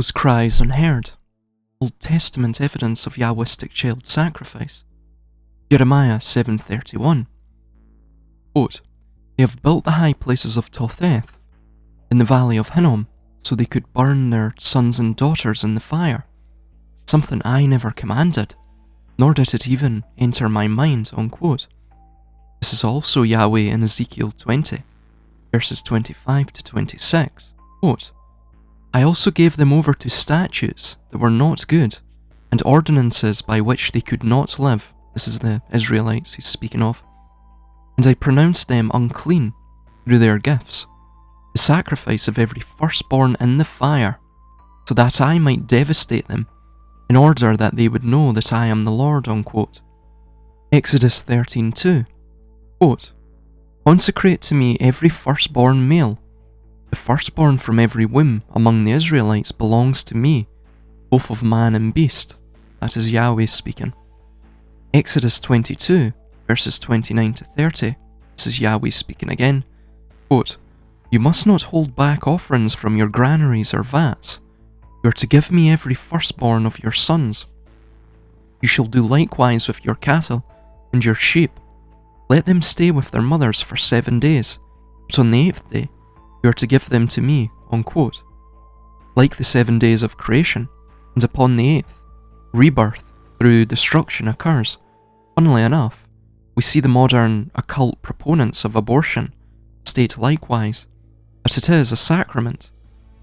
was Cries, Unheard, Old Testament evidence of Yahwistic child sacrifice. Jeremiah 7:31. Quote, "They have built the high places of Topheth in the valley of Hinnom, so they could burn their sons and daughters in the fire. Something I never commanded, nor did it even enter my mind." Unquote. This is also Yahweh in Ezekiel 20, verses 25 to 26. Quote, "I also gave them over to statutes that were not good, and ordinances by which they could not live." This is the Israelites he's speaking of. "And I pronounced them unclean through their gifts, the sacrifice of every firstborn in the fire, so that I might devastate them, in order that they would know that I am the Lord." Unquote. Exodus 13:2. Quote, "Consecrate to me every firstborn male. The firstborn from every womb among the Israelites belongs to me, both of man and beast." That is Yahweh speaking. Exodus 22, verses 29 to 30. This is Yahweh speaking again. Quote, "You must not hold back offerings from your granaries or vats. You are to give me every firstborn of your sons. You shall do likewise with your cattle and your sheep. Let them stay with their mothers for 7 days, but on the 8th day you are to give them to me." Unquote. Like the 7 days of creation, and upon the 8th, rebirth through destruction occurs. Funnily enough, we see the modern occult proponents of abortion state likewise that it is a sacrament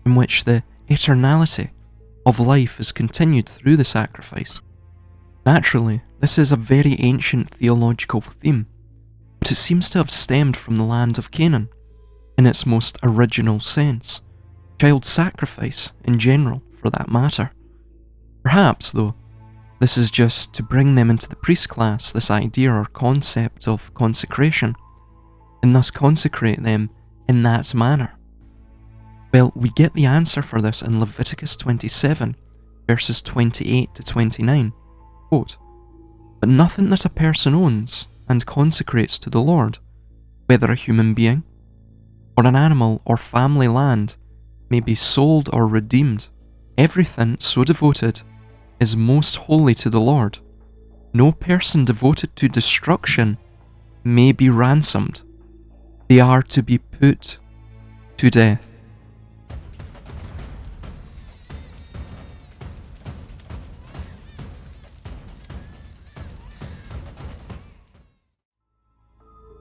in which the eternality of life is continued through the sacrifice. Naturally, this is a very ancient theological theme, but it seems to have stemmed from the land of Canaan, in its most original sense, child sacrifice in general, for that matter. Perhaps, though, this is just to bring them into the priest class, this idea or concept of consecration, and thus consecrate them in that manner. Well, we get the answer for this in Leviticus 27, verses 28 to 29. Quote, "But nothing that a person owns and consecrates to the Lord, whether a human being, or an animal or family land, may be sold or redeemed. Everything so devoted is most holy to the Lord. No person devoted to destruction may be ransomed. They are to be put to death."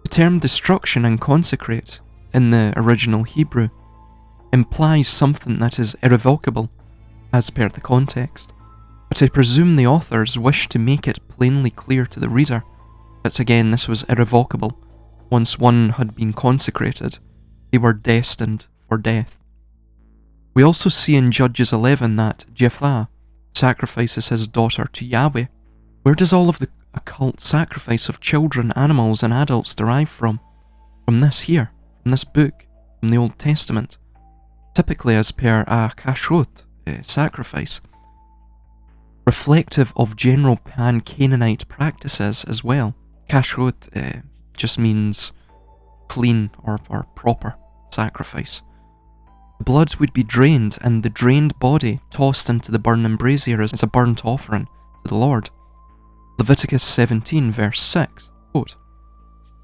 The term destruction and consecrate in the original Hebrew implies something that is irrevocable, as per the context, but I presume the authors wished to make it plainly clear to the reader that again this was irrevocable. Once one had been consecrated, they were destined for death. We also see in Judges 11 that Jephthah sacrifices his daughter to Yahweh. Where does all of the occult sacrifice of children, animals and adults derive from? From this here, from this book, from the Old Testament, typically as per a kashrut sacrifice, reflective of general pan-Canaanite practices as well. Kashrut just means clean or proper sacrifice. The blood would be drained, and the drained body tossed into the burning brazier as a burnt offering to the Lord. Leviticus 17 verse 6, quote,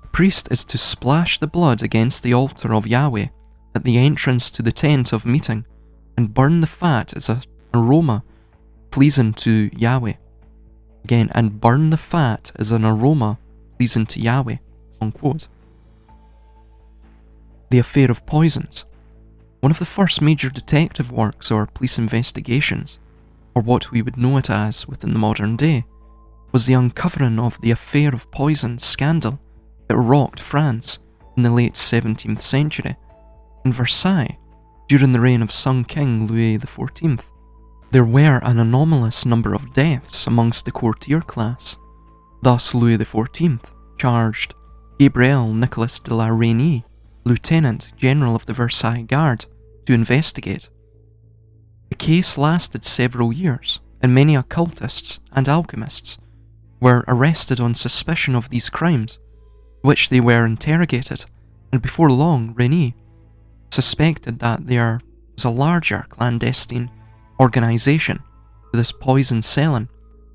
"The priest is to splash the blood against the altar of Yahweh at the entrance to the tent of meeting, and burn the fat as an aroma pleasing to Yahweh." Again, "and burn the fat as an aroma pleasing to Yahweh." Unquote. The affair of poisons. One of the first major detective works or police investigations, or what we would know it as within the modern day, was the uncovering of the affair of poisons scandal that rocked France in the late 17th century. In Versailles, during the reign of Sun King Louis XIV, there were an anomalous number of deaths amongst the courtier class. Thus Louis XIV charged Gabriel Nicolas de la Reynie, Lieutenant General of the Versailles Guard, to investigate. The case lasted several years, and many occultists and alchemists were arrested on suspicion of these crimes, which they were interrogated, and before long Reynie suspected that there was a larger clandestine organisation to this poison selling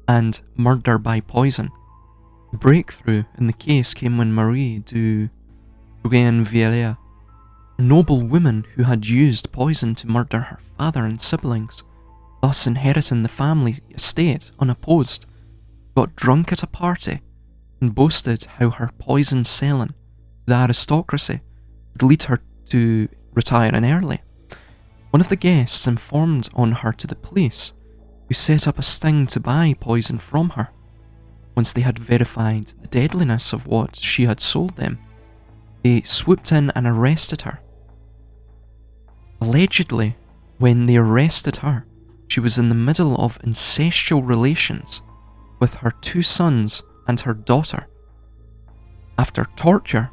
and murder by poison. The breakthrough in the case came when Marie de Bougainvillea, a noble woman who had used poison to murder her father and siblings, thus inheriting the family estate unopposed, got drunk at a party and boasted how her poison selling to the aristocracy would lead her to retiring early. One of the guests informed on her to the police, who set up a sting to buy poison from her. Once they had verified the deadliness of what she had sold them, they swooped in and arrested her. Allegedly, when they arrested her, she was in the middle of incestual relations with her 2 sons and her daughter. After torture,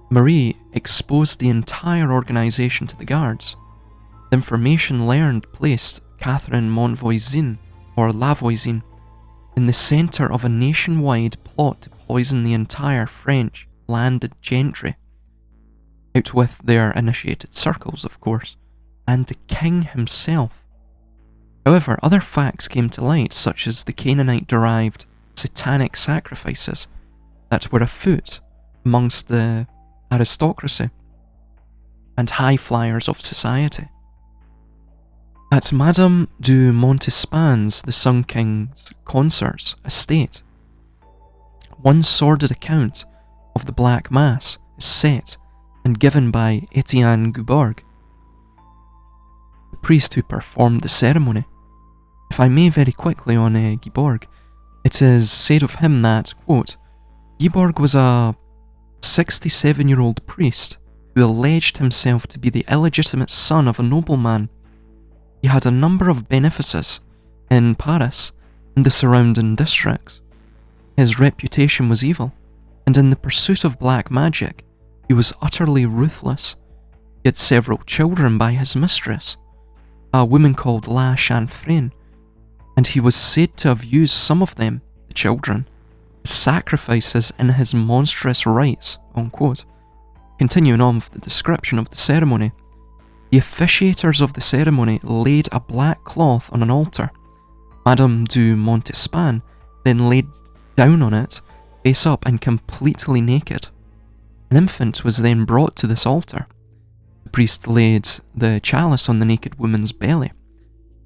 Marie exposed the entire organisation to the guards. The information learned placed Catherine Montvoisin, or Lavoisin, in the centre of a nationwide plot to poison the entire French landed gentry, out with their initiated circles, of course, and the king himself. However, other facts came to light, such as the Canaanite-derived satanic sacrifices that were afoot amongst the aristocracy and high flyers of society. At Madame de Montespan's, the Sun King's consort's estate, one sordid account of the Black Mass is set and given by Etienne Guibourg, the priest who performed the ceremony. If I may very quickly on Guibourg, it is said of him that, quote, Guibourg was a 67-year-old priest who alleged himself to be the illegitimate son of a nobleman. He had a number of benefices in Paris and the surrounding districts. His reputation was evil, and in the pursuit of black magic, he was utterly ruthless. He had several children by his mistress, a woman called La Chanfreine, and he was said to have used some of them, the children, as sacrifices in his monstrous rites, unquote. Continuing on with the description of the ceremony, the officiators of the ceremony laid a black cloth on an altar. Madame de Montespan then laid down on it, face up and completely naked. An infant was then brought to this altar. The priest laid the chalice on the naked woman's belly.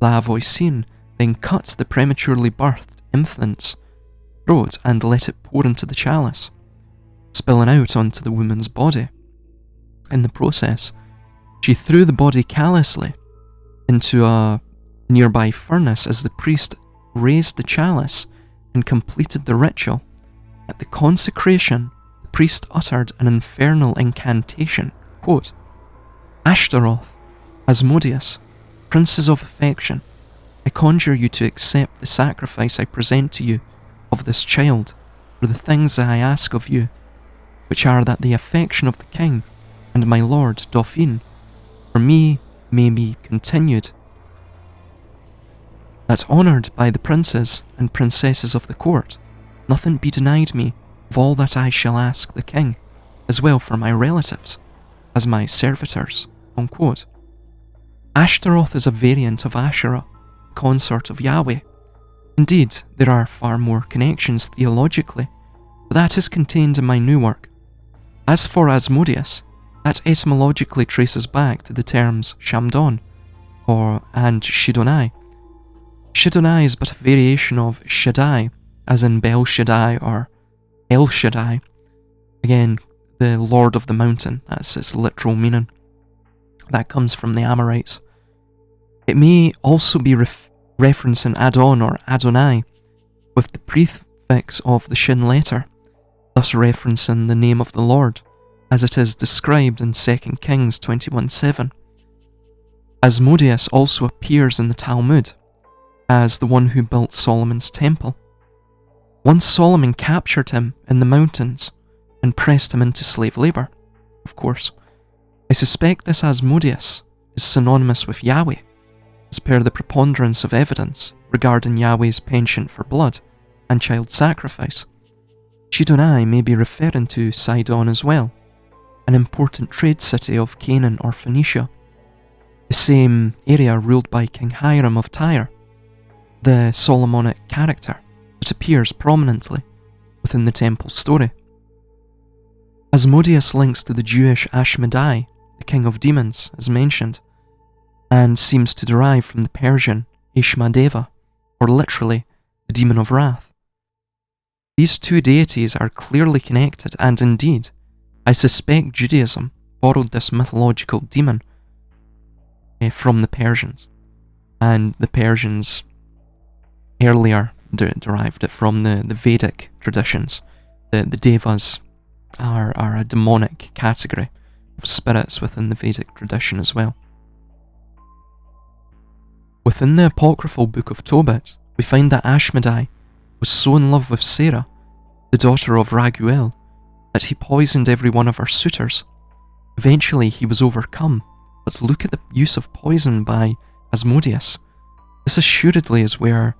La Voisin then cut the prematurely birthed infant's throat and let it pour into the chalice, spilling out onto the woman's body. In the process, she threw the body callously into a nearby furnace as the priest raised the chalice and completed the ritual. At the consecration, the priest uttered an infernal incantation, quote, Ashtaroth, Asmodeus, princes of affection, I conjure you to accept the sacrifice I present to you of this child for the things that I ask of you, which are that the affection of the king and my lord Dauphin for me may be continued, that honoured by the princes and princesses of the court, nothing be denied me of all that I shall ask the king, as well for my relatives, as my servitors, unquote. Ashtaroth is a variant of Asherah, consort of Yahweh. Indeed, there are far more connections theologically, but that is contained in my new work. As for Asmodeus, that etymologically traces back to the terms Shamdon and Shidonai. Shidonai is but a variation of Shaddai, as in Bel Shaddai or El Shaddai. Again, the Lord of the Mountain, that's its literal meaning. That comes from the Amorites. It may also be referencing Adon or Adonai, with the prefix of the Shin letter, thus referencing the name of the Lord, as it is described in 2 Kings 21:7. Asmodeus also appears in the Talmud as the one who built Solomon's temple. Once Solomon captured him in the mountains and pressed him into slave labour, of course. I suspect this Asmodeus is synonymous with Yahweh, as per the preponderance of evidence regarding Yahweh's penchant for blood and child sacrifice. Shidonai may be referring to Sidon as well, an important trade city of Canaan or Phoenicia. the same area ruled by King Hiram of Tyre, the Solomonic character that appears prominently within the temple story. Asmodeus links to the Jewish Asmodai, the king of demons, as mentioned, and seems to derive from the Persian Ishmadeva, or literally, the demon of wrath. These two deities are clearly connected, and indeed, I suspect Judaism borrowed this mythological demon from the Persians, and the Persians earlier derived it from the Vedic traditions. The Devas are a demonic category of spirits within the Vedic tradition as well. Within the apocryphal Book of Tobit, we find that Asmodai was so in love with Sarah, the daughter of Raguel, that he poisoned every one of her suitors. Eventually he was overcome, but look at the use of poison by Asmodeus. This assuredly is where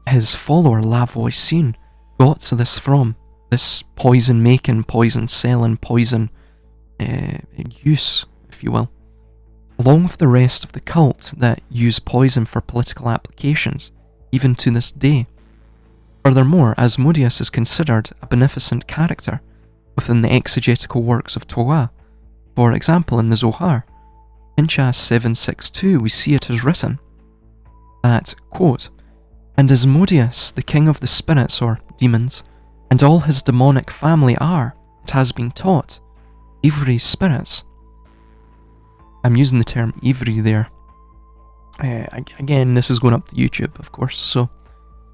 his follower Lavoisin got to this from, this poison making, poison selling, poison use, if you will, along with the rest of the cult that use poison for political applications, even to this day. Furthermore, Asmodeus is considered a beneficent character within the exegetical works of Torah. For example, in the Zohar, in Chas 762, we see it as written that, quote, "And Asmodeus, the king of the spirits, or demons, and all his demonic family are, it has been taught, Ivri spirits." I'm using the term Ivri there. Again, this is going up to YouTube, of course, so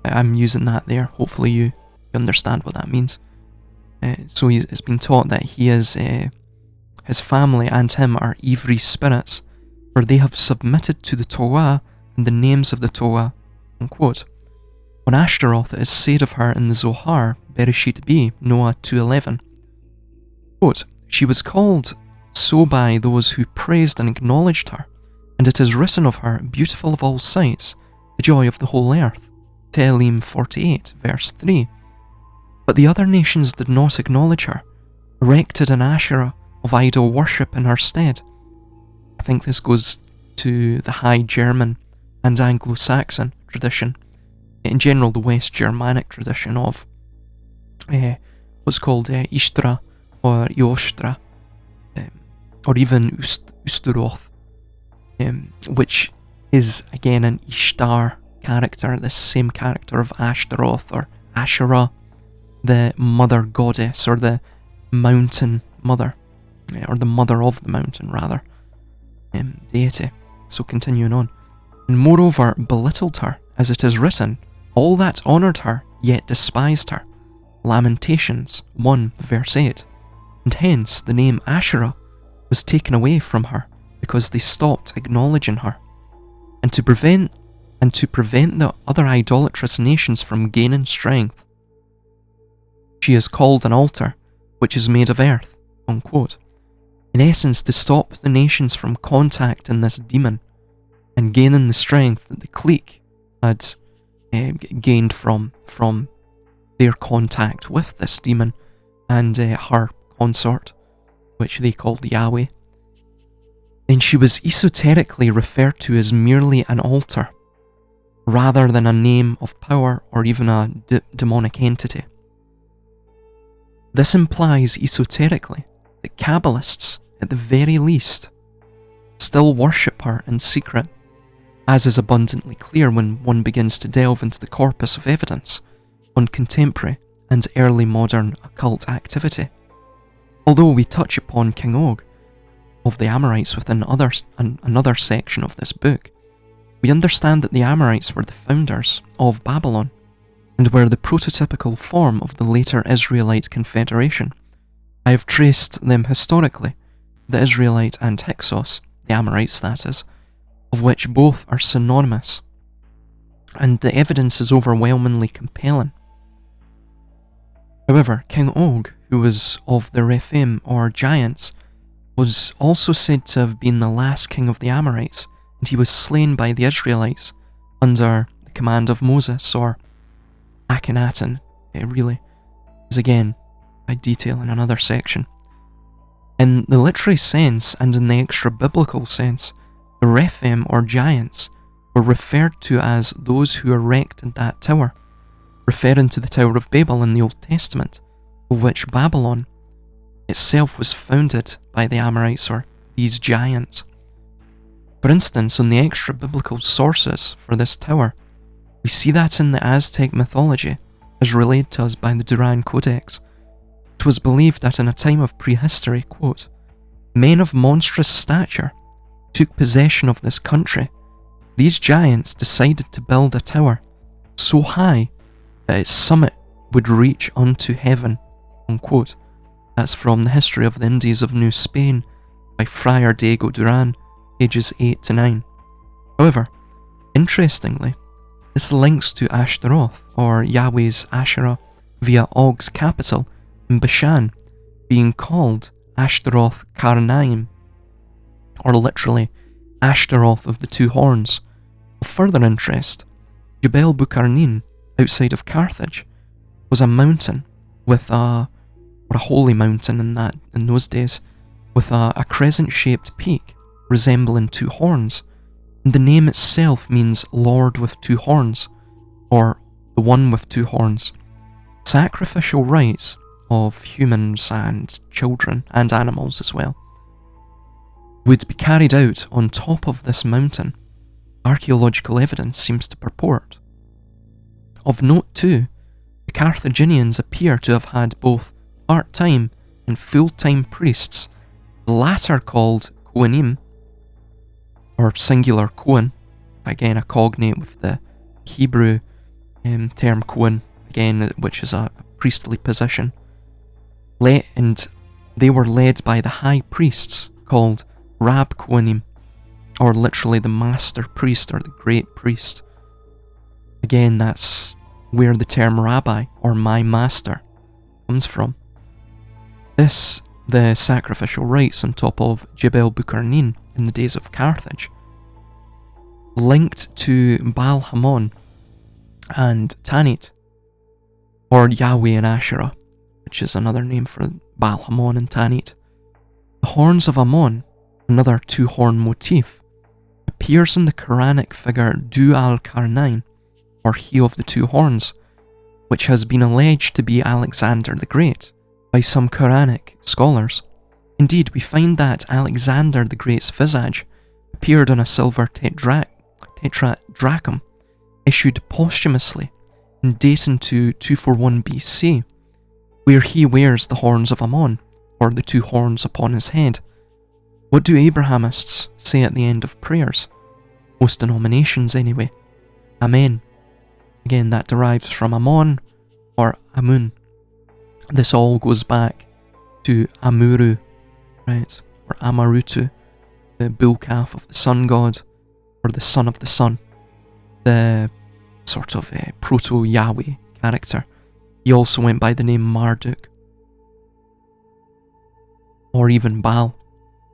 I'm using that there. Hopefully you understand what that means. So it's been taught that he is, his family and him are Ivri spirits, for they have submitted to the Torah and the names of the Torah, unquote. On Ashtaroth, it is said of her in the Zohar, Bereshit B, Noah 2:11, quote, "She was called so by those who praised and acknowledged her, and it is written of her, beautiful of all sights, the joy of the whole earth." Tehillim 48, verse 3. But the other nations did not acknowledge her, erected an Asherah of idol worship in her stead. I think this goes to the High German and Anglo-Saxon tradition, in general the West Germanic tradition of what's called Ishtra or Iostra, or even Usturoth, which is again an Ishtar character, the same character of Ashtaroth or Asherah, the mother goddess, or the mountain mother, or the mother of the mountain rather, deity. So continuing on, "And moreover belittled her, as it is written, all that honoured her, yet despised her." Lamentations 1 verse 8. And hence the name Asherah was taken away from her, because they stopped acknowledging her. And to prevent the other idolatrous nations from gaining strength, she is called an altar, which is made of earth, unquote. In essence, to stop the nations from contacting this demon and gaining the strength that the clique had gained from their contact with this demon and her consort, which they called Yahweh. Then she was esoterically referred to as merely an altar, rather than a name of power or even a demonic entity. This implies esoterically that Kabbalists, at the very least, still worship her in secret, as is abundantly clear when one begins to delve into the corpus of evidence on contemporary and early modern occult activity. Although we touch upon King Og of the Amorites within another section of this book, we understand that the Amorites were the founders of Babylon and were the prototypical form of the later Israelite confederation. I have traced them historically, the Israelite and Hyksos, the Amorites that is, of which both are synonymous, and the evidence is overwhelmingly compelling. However, King Og, who was of the Rephaim or giants, was also said to have been the last king of the Amorites, and he was slain by the Israelites under the command of Moses, or Akhenaten, really, is again I detail in another section. In the literary sense and in the extra-biblical sense, The Rephaim, or giants, were referred to as those who erected that tower, referring to the Tower of Babel in the Old Testament, of which Babylon itself was founded by the Amorites, or these giants. For instance, on the extra biblical sources for this tower, we see that in the Aztec mythology, as relayed to us by the Duran Codex. It was believed that in a time of prehistory, quote, men of monstrous stature took possession of this country. These giants decided to build a tower so high that its summit would reach unto heaven, unquote. That's from The History of the Indies of New Spain by Friar Diego Duran, pages 8 to 9. However, interestingly, this links to Ashtaroth, or Yahweh's Asherah, via Og's capital in Bashan, being called Ashtaroth Karnaim, or literally Ashtaroth of the Two Horns. Of further interest, Jebel Bukarnin, outside of Carthage, was a mountain with a holy mountain in those days, with a crescent-shaped peak resembling two horns, and the name itself means Lord with two horns, or the one with two horns. Sacrificial rites of humans and children, and animals as well, would be carried out on top of this mountain, archaeological evidence seems to purport. Of note too, the Carthaginians appear to have had both part-time and full-time priests, the latter called Kohanim, or singular Kohen, again a cognate with the Hebrew term Kohen, again, which is a priestly position. And they were led by the high priests called Rab Kohanim, or literally the master priest or the great priest. Again, that's where the term rabbi, or my master, comes from. The sacrificial rites on top of Jebel Bukarnin in the days of Carthage, linked to Baal Hamon and Tanit, or Yahweh and Asherah, which is another name for Baal Hamon and Tanit. The horns of Ammon, another two-horn motif, appears in the Quranic figure Du al-Karnain, or he of the two horns, which has been alleged to be Alexander the Great by some Quranic scholars. Indeed, we find that Alexander the Great's visage appeared on a silver tetrachum issued posthumously and dating to 241 BC, where he wears the horns of Ammon, or the two horns upon his head. What do Abrahamists say at the end of prayers? Most denominations anyway. Amen. Again, that derives from Ammon or Amun. This all goes back to Amuru, right? Or Amarutu, the bull calf of the sun god, or the son of the sun, the sort of proto-Yahweh character. He also went by the name Marduk, or even Baal,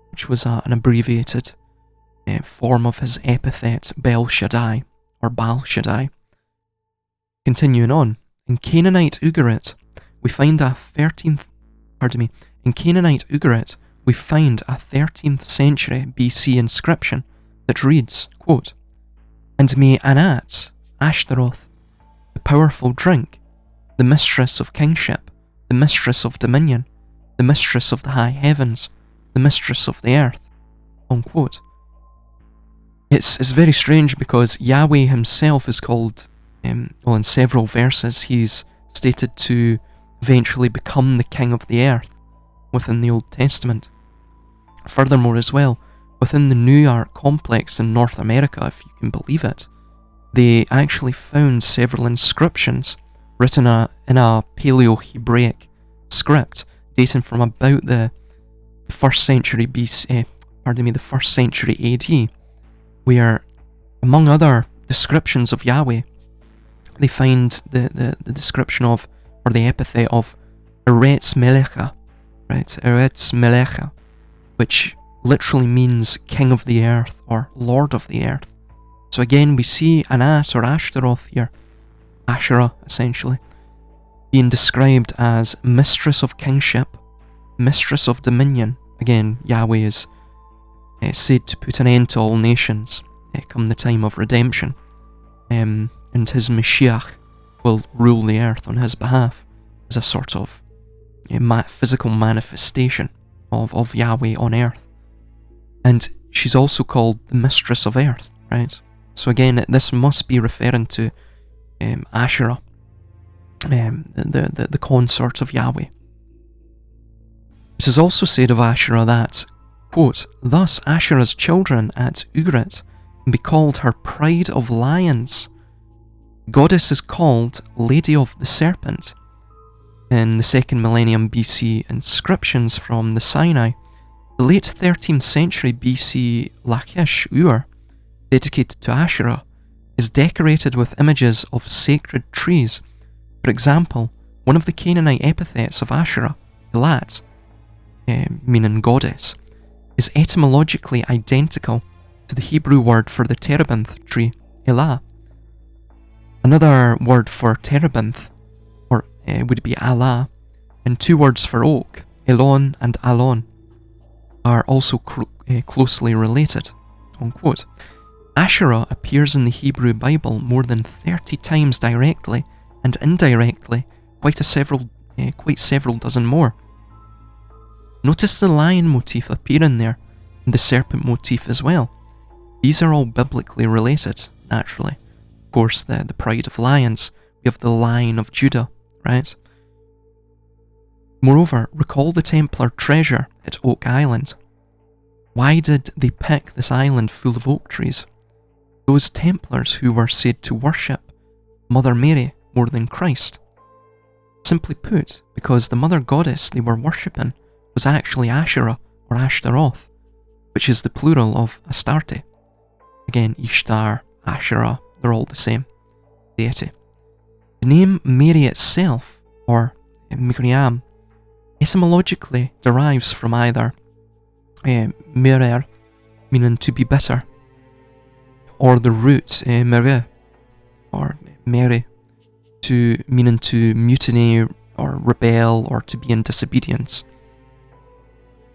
which was an abbreviated form of his epithet Bel Shaddai, or Baal Shaddai. Continuing on, in Canaanite Ugarit, we find a 13th century BC inscription that reads, quote, "And may Anat, Ashtaroth, the powerful drink, the mistress of kingship, the mistress of dominion, the mistress of the high heavens, the mistress of the earth," unquote. It's very strange because Yahweh himself is called, in several verses he's stated to eventually become the king of the earth within the Old Testament. Furthermore as well, within the New York complex in North America, if you can believe it, they actually found several inscriptions written in a Paleo-Hebraic script dating from about the 1st century BC, the 1st century AD, where, among other descriptions of Yahweh, they find the description of, or the epithet of, Eretz Melecha, right? Eretz Melecha, which literally means king of the earth, or lord of the earth. So again, we see Anat, or Ashtaroth here, Asherah essentially, being described as mistress of kingship, mistress of dominion. Again, Yahweh is said to put an end to all nations come the time of redemption, and his Mashiach will rule the earth on his behalf as a sort of physical manifestation of Yahweh on earth. And she's also called the Mistress of Earth, right? So again, this must be referring to Asherah, the consort of Yahweh. It is also said of Asherah that, quote, "Thus Asherah's children at Ugarit can be called her pride of lions. Goddess is called Lady of the Serpent. In the 2nd millennium BC inscriptions from the Sinai, the late 13th century BC Lachish Ur, dedicated to Asherah, is decorated with images of sacred trees. For example, one of the Canaanite epithets of Asherah, Elat, meaning goddess, is etymologically identical to the Hebrew word for the terebinth tree, Elah. Another word for terebinth would be Allah, and two words for oak, Elon and Alon, are also closely related, unquote. Asherah appears in the Hebrew Bible more than 30 times directly, and indirectly quite several dozen more. Notice the lion motif appear in there, and the serpent motif as well. These are all biblically related, naturally. Of course, the pride of lions, we have the Lion of Judah, right? Moreover, recall the Templar treasure at Oak Island. Why did they pick this island full of oak trees? Those Templars who were said to worship Mother Mary more than Christ. Simply put, because the mother goddess they were worshipping was actually Asherah or Ashtaroth, which is the plural of Astarte. Again, Ishtar, Asherah, they're all the same deity. The name Mary itself, or Miriam, etymologically derives from either mirer, meaning to be bitter, or the root mere, or Mary, meaning to mutiny or rebel or to be in disobedience.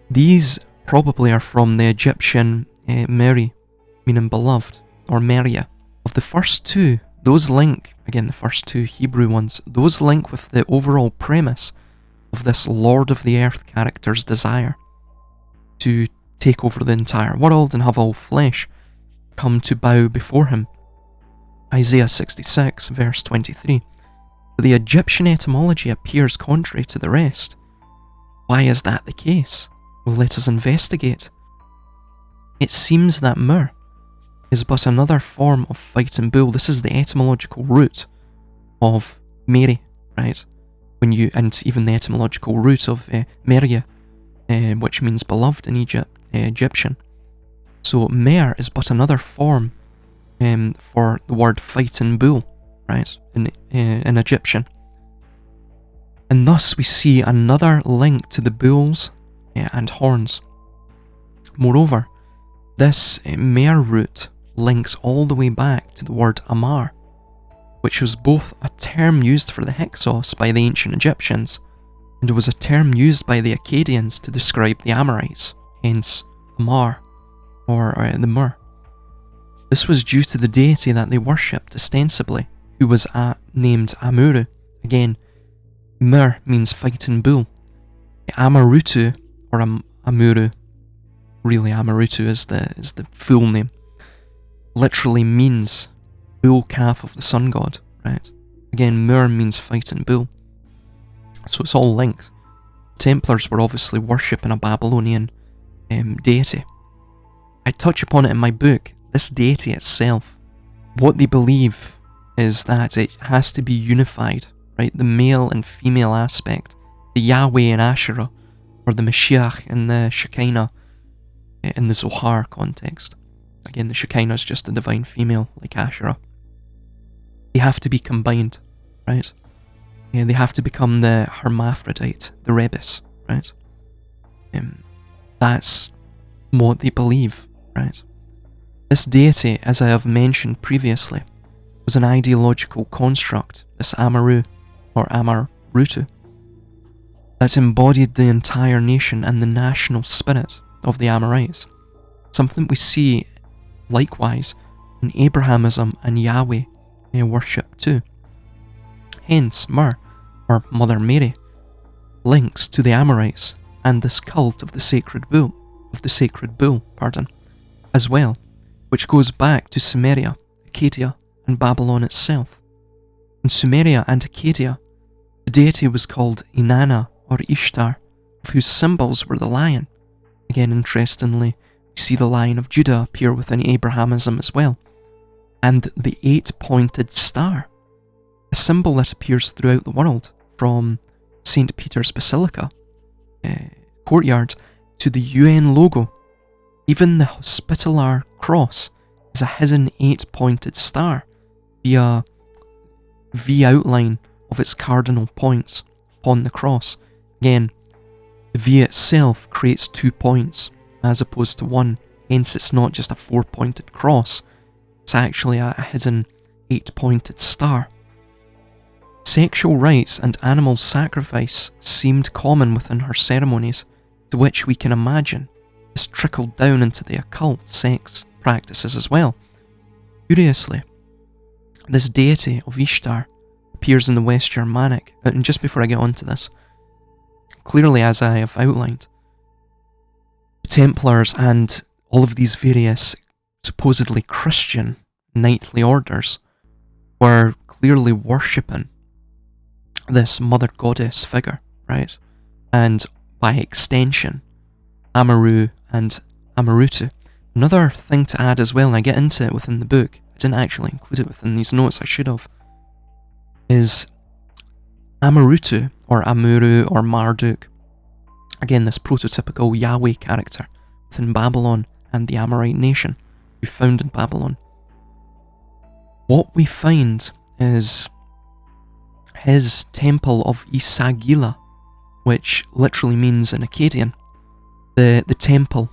These probably are from the Egyptian Mary, meaning beloved, or Meria. Of the first two, those link, again the first two Hebrew ones, those link with the overall premise of this Lord of the Earth character's desire to take over the entire world and have all flesh come to bow before him. Isaiah 66, verse 23. But the Egyptian etymology appears contrary to the rest. Why is that the case? Well, let us investigate. It seems that Mur is but another form of fighting bull. This is the etymological root of Mary, right? And even the etymological root of Meria, which means beloved in Egyptian. So Mer is but another form for the word fighting bull, right? In Egyptian. And thus we see another link to the bulls and horns. Moreover, this Mer root links all the way back to the word Amar, which was both a term used for the Hyksos by the ancient Egyptians, and it was a term used by the Akkadians to describe the Amorites, hence Amar, or the Mur. This was due to the deity that they worshipped ostensibly, who was named Amuru. Again, Mur means fighting bull. Amarutu, or Amuru, really Amarutu is the full name, literally means bull calf of the sun god, right? Again, Mur means fighting bull. So it's all linked. Templars were obviously worshipping a Babylonian deity. I touch upon it in my book. This deity itself, what they believe is that it has to be unified, right? The male and female aspect, the Yahweh in Asherah, or the Mashiach in the Shekinah, in the Zohar context. Again, the Shekinah is just the divine female, like Asherah. They have to be combined, right? Yeah, they have to become the hermaphrodite, the rebus, right? That's what they believe, right? This deity, as I have mentioned previously, was an ideological construct, this Amaru, or Amarutu, that embodied the entire nation and the national spirit of the Amorites. something we see likewise in Abrahamism and Yahweh worship too. Hence, Mer, or Mother Mary, links to the Amorites and this cult of the sacred bull, as well, which goes back to Sumeria, Acadia, and Babylon itself. In Sumeria and Acadia, the deity was called Inanna or Ishtar, of whose symbols were the lion. Again, interestingly, we see the Lion of Judah appear within Abrahamism as well, and the 8-pointed star, a symbol that appears throughout the world, from St. Peter's Basilica courtyard to the UN logo. Even the Hospitaller cross is a hidden 8-pointed star via V outline of its cardinal points upon the cross. Again, the V itself creates 2 points as opposed to 1, hence it's not just a 4-pointed cross, it's actually a hidden 8-pointed star. Sexual rites and animal sacrifice seemed common within her ceremonies, to which we can imagine this trickled down into the occult sex practices as well. Curiously, this deity of Ishtar appears in the West Germanic, and just before I get onto this, clearly as I have outlined, the Templars and all of these various supposedly Christian knightly orders were clearly worshipping this mother goddess figure, right? And by extension, Amaru and Amarutu. Another thing to add as well, and I get into it within the book, I didn't actually include it within these notes, I should have, is Amarutu, or Amuru, or Marduk. Again, this prototypical Yahweh character within Babylon and the Amorite nation who founded Babylon. What we find is his temple of Isagila, which literally means in Akkadian, the temple,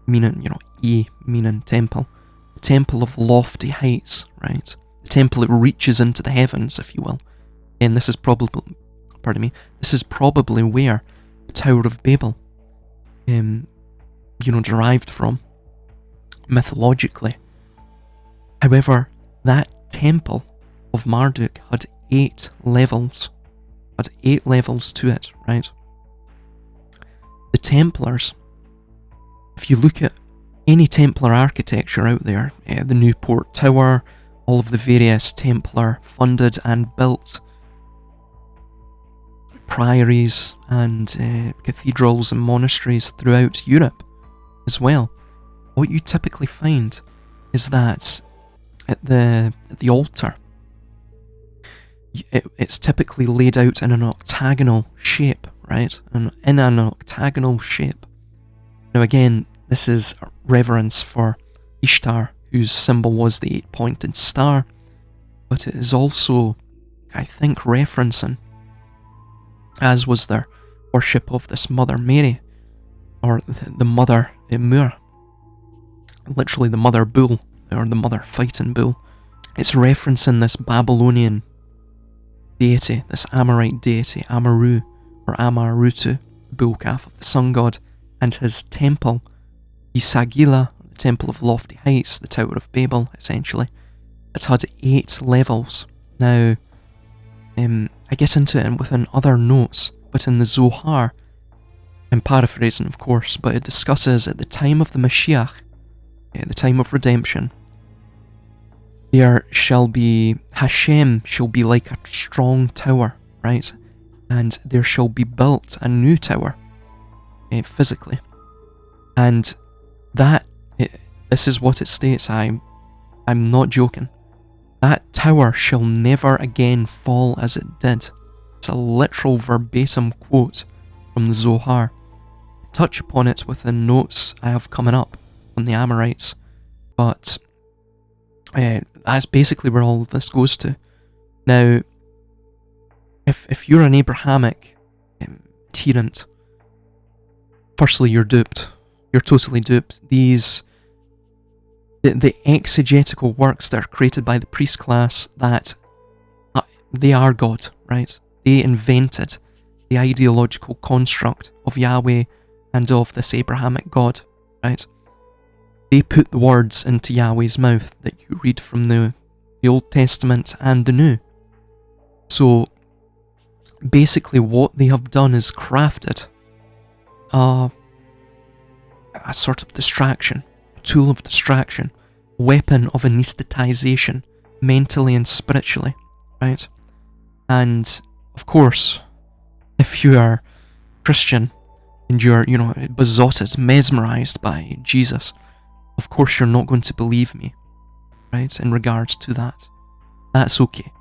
meaning, E meaning temple, the temple of lofty heights, right? The temple that reaches into the heavens, if you will. And this is probably where the Tower of Babel, derived from, mythologically. However, that temple of Marduk had 8 levels. Had 8 levels to it, right? The Templars, if you look at any Templar architecture out there, the Newport Tower, all of the various Templar funded and built priories and cathedrals and monasteries throughout Europe as well, what you typically find is that at the altar, it's typically laid out in an octagonal shape, right? In an octagonal shape. Now again, this is reverence for Ishtar, whose symbol was the 8-pointed star, but it is also, I think, referencing, as was their worship of this Mother Mary, or the Mother Emur, literally the Mother Bull, or the Mother Fighting Bull. It's referencing this Babylonian deity, this Amorite deity, Amaru, or Amarutu, the bull calf of the sun god, and his temple, Isagila, the temple of lofty heights, the Tower of Babel, essentially. It had 8 levels. Now, I get into it within other notes, but in the Zohar, I'm paraphrasing of course, but it discusses at the time of the Mashiach, at the time of redemption, Hashem shall be like a strong tower, right? And there shall be built a new tower, physically. And this is what it states, I'm not joking. That tower shall never again fall as it did. It's a literal verbatim quote from the Zohar. Touch upon it within notes I have coming up on the Amorites, but that's basically where all of this goes to. Now, if you're an Abrahamic adherent, firstly you're duped. You're totally duped. The exegetical works that are created by the priest class, that they are God, right? They invented the ideological construct of Yahweh and of this Abrahamic God, right? They put the words into Yahweh's mouth that you read from the Old Testament and the New. So basically what they have done is crafted a sort of distraction, a tool of distraction, weapon of anesthetization, mentally and spiritually, right? And of course, if you are Christian and you're, besotted, mesmerized by Jesus, of course you're not going to believe me, right, in regards to that. That's okay.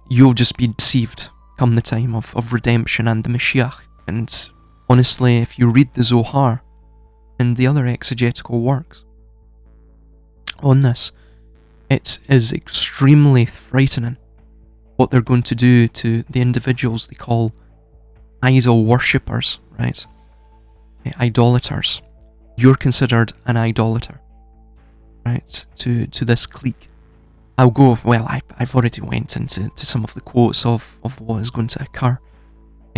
You'll just be deceived come the time of redemption and the Mashiach. And honestly, if you read the Zohar and the other exegetical works on this, it is extremely frightening what they're going to do to the individuals they call idol worshippers, right? Idolaters. You're considered an idolater, right? To this clique. I've already went into some of the quotes of what is going to occur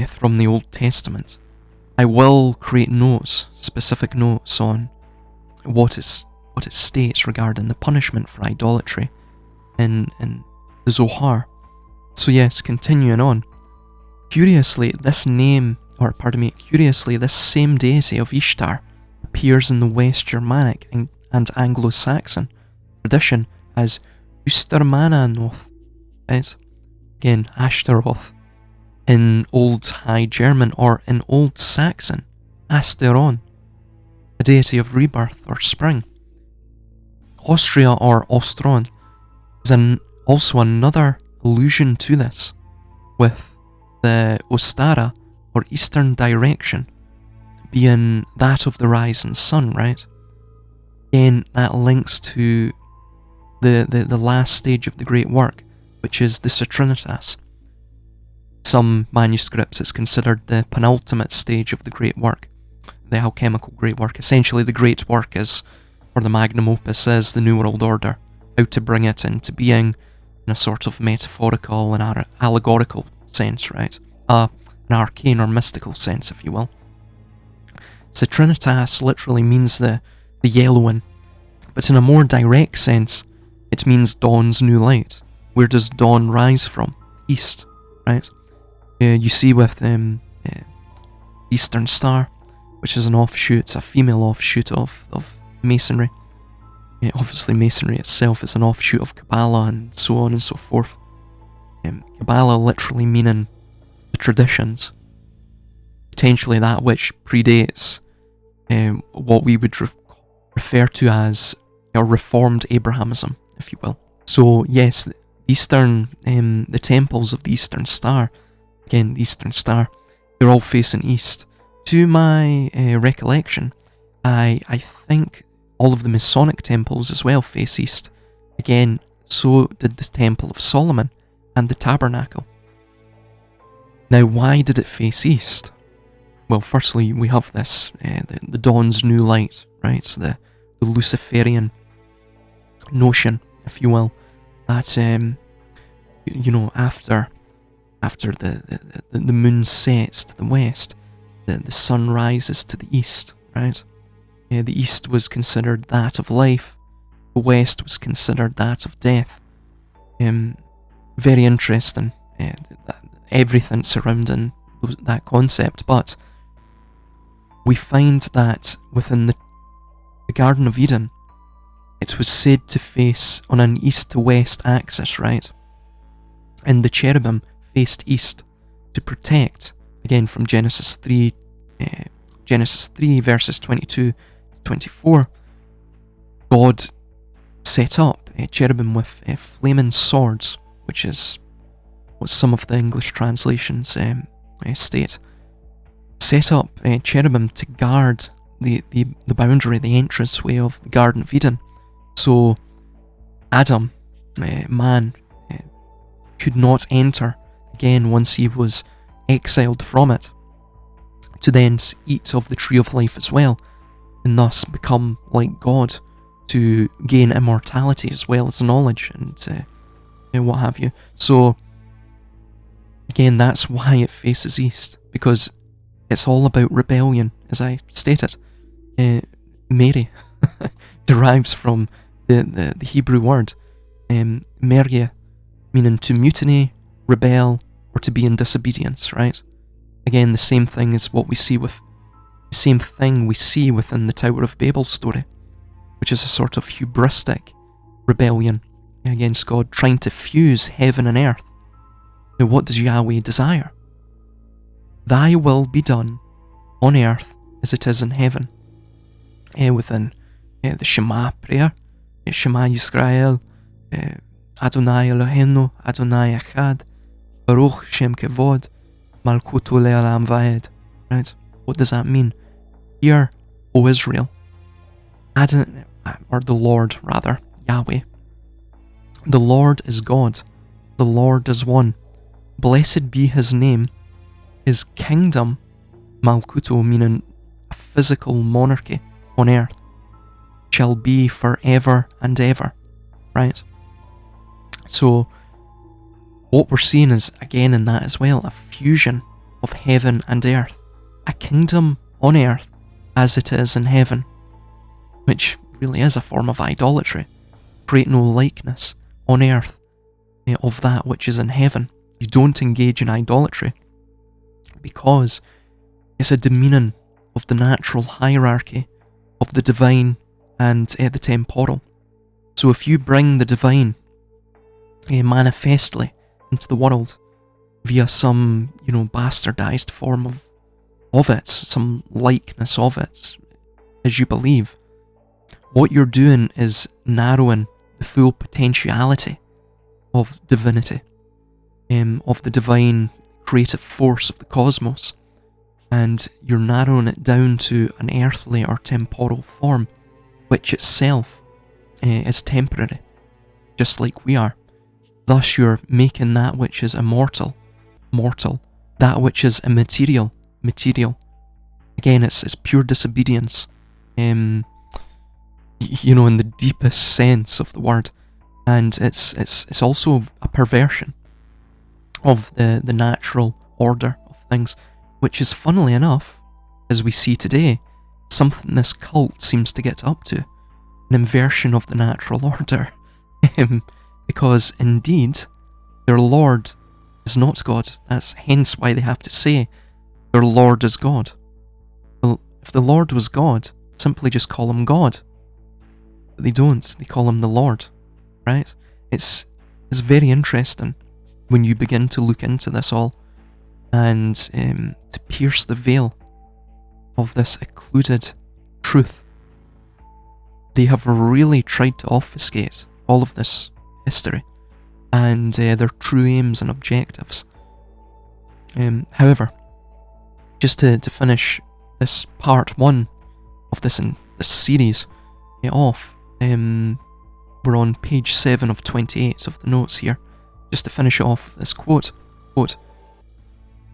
from the Old Testament. I will create notes, specific notes on what it states regarding the punishment for idolatry in the Zohar. So yes, continuing on. Curiously, this same deity of Ishtar appears in the West Germanic and Anglo-Saxon tradition as Ustermananoth, right? Again, Ashtaroth. In Old High German or in Old Saxon, Asteron, a deity of rebirth or spring. Austria or Ostron is also another allusion to this, with the Ostara or eastern direction being that of the rising sun, right? Again, that links to the last stage of the great work, which is the Satrinitas. Some manuscripts it's considered the penultimate stage of the great work, the alchemical great work. Essentially, the great work is, or the magnum opus is, the New World Order, how to bring it into being in a sort of metaphorical and allegorical sense, right? An arcane or mystical sense, if you will. Satrinitas literally means the yellowing, but in a more direct sense, it means dawn's new light. Where does dawn rise from? East, right? You see with Eastern Star, which is a female offshoot of Masonry. Obviously, Masonry itself is an offshoot of Kabbalah and so on and so forth. Kabbalah literally meaning the traditions, potentially that which predates what we would refer to as Reformed Abrahamism, if you will. So yes, the temples of the Eastern Star, again, the Eastern Star, they're all facing east. To my recollection, I think all of the Masonic temples as well face east. Again, so did the Temple of Solomon and the Tabernacle. Now, why did it face east? Well, firstly, we have this, the dawn's new light, right? So the Luciferian notion, if you will, that, after the moon sets to the west, the sun rises to the east, right? The east was considered that of life, the west was considered that of death. Very interesting, everything surrounding that concept, but we find that within the Garden of Eden, it was said to face on an east to west axis, right? And the cherubim faced east to protect, again from Genesis 3 verses 22 to 24, God set up a cherubim with flaming swords, which is what some of the English translations state. Set up cherubim to guard the boundary, the entranceway of the Garden of Eden. So Adam, man, could not enter again once he was exiled from it, to then eat of the tree of life as well, and thus become like God, to gain immortality as well as knowledge and what have you. So again, that's why it faces east, because it's all about rebellion, as I stated. Mary derives from the Hebrew word merge, meaning to mutiny, rebel, or to be in disobedience, right? Again, the same thing is what we see with the same thing we see within the Tower of Babel story, which is a sort of hubristic rebellion against God, trying to fuse heaven and earth. Now, what does Yahweh desire? Thy will be done on earth as it is in heaven. Within the Shema prayer, Shema Yisrael, Adonai Eloheinu, Adonai Echad, Baruch Shem Kevod, Malkutu Le'olam Va'ed. Right? What does that mean? Hear, O Israel, or the Lord rather, Yahweh. The Lord is God. The Lord is one. Blessed be His name. His kingdom, Malkuto, meaning a physical monarchy on earth, shall be forever and ever. Right? So, what we're seeing is, again in that as well, a fusion of heaven and earth. A kingdom on earth as it is in heaven, which really is a form of idolatry. Create no likeness on earth of that which is in heaven. You don't engage in idolatry because it's a demeaning of the natural hierarchy of the divine and the temporal. So if you bring the divine manifestly into the world via some, bastardized form of it, some likeness of it, as you believe, what you're doing is narrowing the full potentiality of divinity, of the divine creative force of the cosmos, and you're narrowing it down to an earthly or temporal form, which itself is temporary, just like we are. Thus you're making that which is immortal, mortal, that which is immaterial, material. Again, it's pure disobedience, in the deepest sense of the word, and it's also a perversion of the natural order of things, which is, funnily enough, as we see today, something this cult seems to get up to, an inversion of the natural order, because indeed their Lord is not God. That's hence why they have to say their Lord is God. Well, if the Lord was God, simply just call him God. But they don't. They call him the Lord, right? It's very interesting when you begin to look into this all and to pierce the veil of this occluded truth. They have really tried to obfuscate all of this history and their true aims and objectives. However, just to finish this part one of this series off, we're on page 7 of 28 of the notes here. Just to finish off this quote,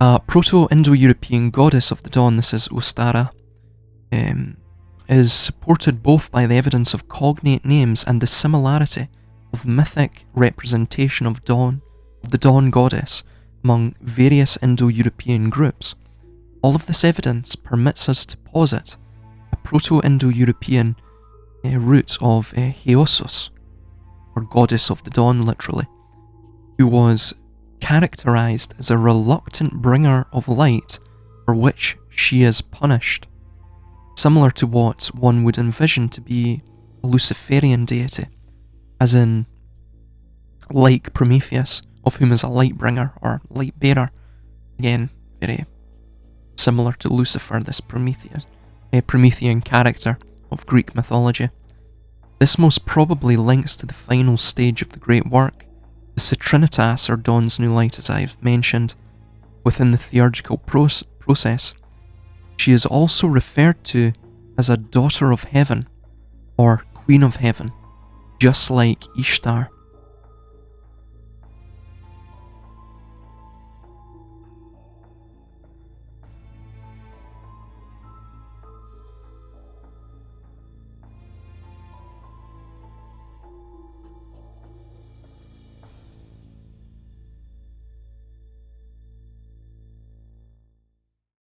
Proto-Indo-European goddess of the dawn, this is Ostara, is supported both by the evidence of cognate names and the similarity of mythic representation of the dawn goddess among various Indo-European groups. All of this evidence permits us to posit a Proto-Indo-European root of Heosos, or goddess of the dawn literally, who was characterized as a reluctant bringer of light for which she is punished, similar to what one would envision to be a Luciferian deity, as in, like Prometheus, of whom is a light bringer or light bearer. Again, very similar to Lucifer, this Promethean character of Greek mythology. This most probably links to the final stage of the great work, the Citrinitas, or Dawn's New Light, as I've mentioned, within the theurgical process. She is also referred to as a daughter of heaven, or queen of heaven, just like Ishtar